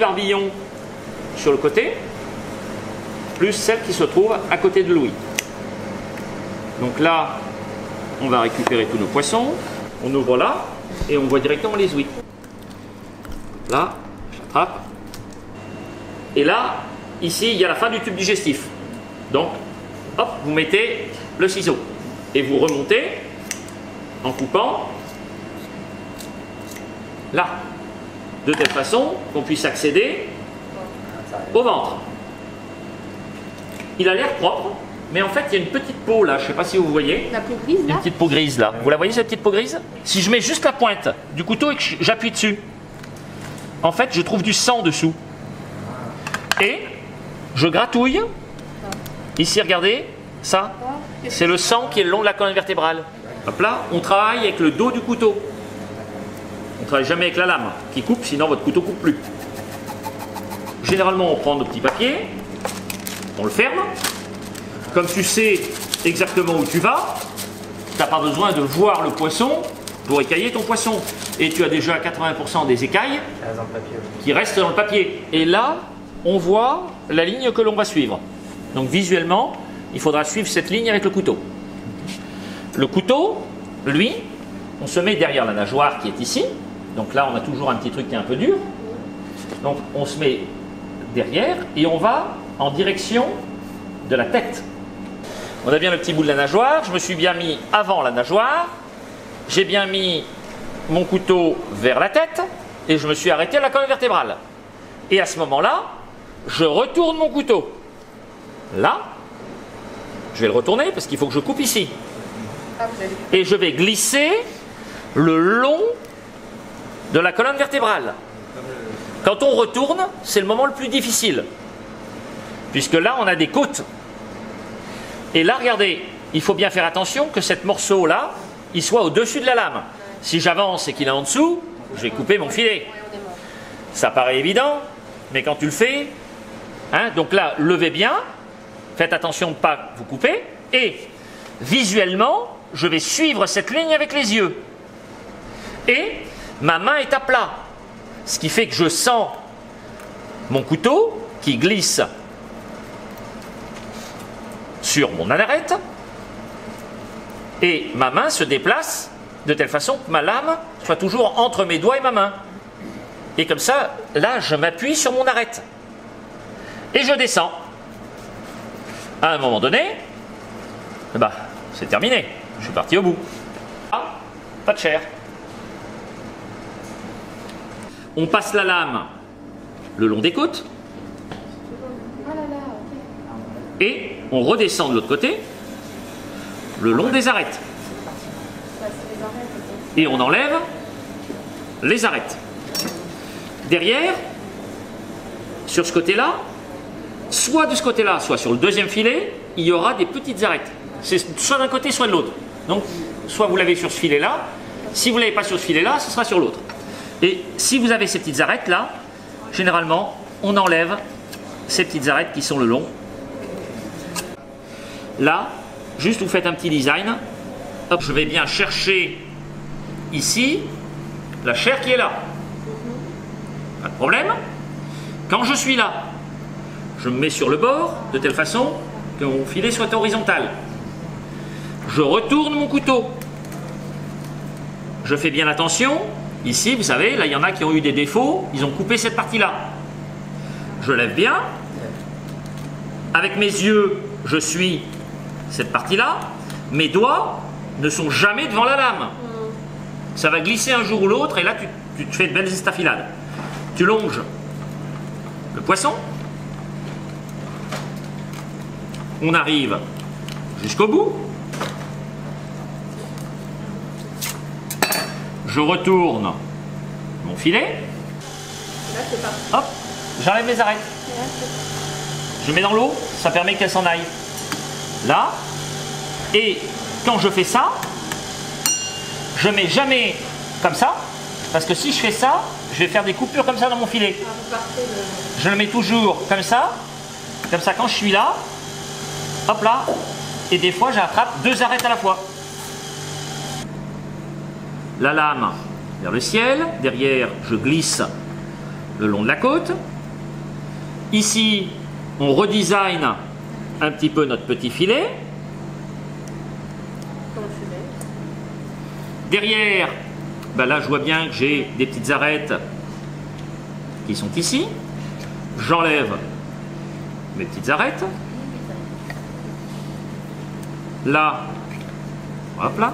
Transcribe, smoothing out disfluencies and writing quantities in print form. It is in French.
barbillon sur le côté, plus celle qui se trouve à côté de Louis. Donc là, on va récupérer tous nos poissons. On ouvre là et on voit directement les ouïes. Là, j'attrape. Et là, ici, il y a la fin du tube digestif. Donc, hop, vous mettez le ciseau et vous remontez en coupant là, de telle façon qu'on puisse accéder au ventre. Il a l'air propre, mais en fait il y a une petite peau là, je ne sais pas si vous voyez. La peau grise là. Une petite peau grise là. Vous la voyez cette petite peau grise? Si je mets juste la pointe du couteau et que j'appuie dessus, en fait je trouve du sang dessous. Et je gratouille. Ici regardez, ça, c'est le sang qui est le long de la colonne vertébrale. Hop là, on travaille avec le dos du couteau. On ne travaille jamais avec la lame qui coupe, sinon votre couteau ne coupe plus. Généralement, on prend nos petits papiers, on le ferme. Comme tu sais exactement où tu vas, tu n'as pas besoin de voir le poisson pour écailler ton poisson. Et tu as déjà 80% des écailles qui restent dans le papier. Et là, on voit la ligne que l'on va suivre. Donc visuellement, il faudra suivre cette ligne avec le couteau. Le couteau, lui, on se met derrière la nageoire qui est ici. Donc là, on a toujours un petit truc qui est un peu dur. Donc on se met derrière et on va en direction de la tête. On a bien le petit bout de la nageoire. Je me suis bien mis avant la nageoire. J'ai bien mis mon couteau vers la tête et je me suis arrêté à la colonne vertébrale. Et à ce moment-là, je retourne mon couteau. Là, je vais le retourner parce qu'il faut que je coupe ici. Et je vais glisser le long de la colonne vertébrale. Quand on retourne, c'est le moment le plus difficile. Puisque là, on a des côtes. Et là, regardez, il faut bien faire attention que ce morceau-là, il soit au-dessus de la lame. Si j'avance et qu'il est en dessous, je vais couper mon filet. Ça paraît évident, mais quand tu le fais, hein, donc là, levez bien, faites attention de ne pas vous couper, et visuellement, je vais suivre cette ligne avec les yeux. Et ma main est à plat. Ce qui fait que je sens mon couteau qui glisse sur mon arête et ma main se déplace de telle façon que ma lame soit toujours entre mes doigts et ma main. Et comme ça, là, je m'appuie sur mon arête. Et je descends. À un moment donné, bah, c'est terminé. Je suis parti au bout. Ah, pas de chair. On passe la lame le long des côtes et on redescend de l'autre côté le long des arêtes. Et on enlève les arêtes. Derrière, sur ce côté-là, soit de ce côté-là, soit sur le deuxième filet, il y aura des petites arêtes. C'est soit d'un côté, soit de l'autre. Donc, soit vous l'avez sur ce filet-là, si vous ne l'avez pas sur ce filet-là, ce sera sur l'autre. Et si vous avez ces petites arêtes là, généralement, on enlève ces petites arêtes qui sont le long. Là, juste vous faites un petit design. Hop, je vais bien chercher ici la chair qui est là. Pas de problème. Quand je suis là, je me mets sur le bord de telle façon que mon filet soit horizontal. Je retourne mon couteau. Je fais bien attention. Ici, vous savez, là, il y en a qui ont eu des défauts, ils ont coupé cette partie-là. Je lève bien. Avec mes yeux, je suis cette partie-là. Mes doigts ne sont jamais devant la lame. Ça va glisser un jour ou l'autre, et là, tu te fais de belles estafilades. Tu longes le poisson. On arrive jusqu'au bout. Je retourne mon filet. Hop, j'enlève mes arêtes. Je mets dans l'eau, ça permet qu'elle s'en aille. Là. Et quand je fais ça, je mets jamais comme ça. Parce que si je fais ça, je vais faire des coupures comme ça dans mon filet. Je le mets toujours comme ça. Comme ça, quand je suis là, hop là. Et des fois, j'attrape 2 arêtes à la fois. La lame vers le ciel, derrière je glisse le long de la côte, Ici, on redesign un petit peu notre petit filet. Derrière, ben là je vois bien que j'ai des petites arêtes qui sont ici. J'enlève mes petites arêtes. Là, hop là.